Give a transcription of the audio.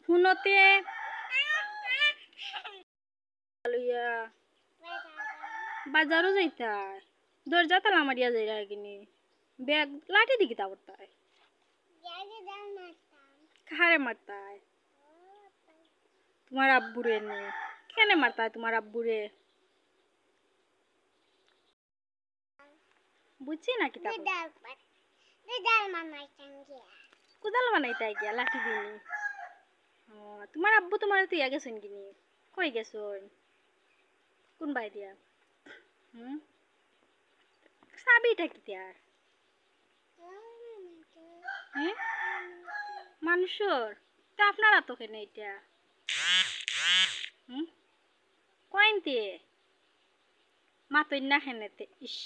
শুনতে লইয়া বাজারও যাইতাই দরজা তালা মারিয়া যাই কিনি ব্যাগ লাঠি দিকে তা করতাই কাহারে মারতাই তোমার আব্বুরে নে কেনে মারতাই তোমার আব্বুরে বুঝছি না কি কোদাল বানাইতাই গিয়া লাঠি দিনি তোমার আব্বু তোমার তুইয়া গেছেন কিনি কই গেছন কোন বাই দিয়া চাবিটা কি দিয়ার হ্যাঁ মানুষের তা আপনারা তো কেন এটা কইনতে মাতই না খেনেতে ইস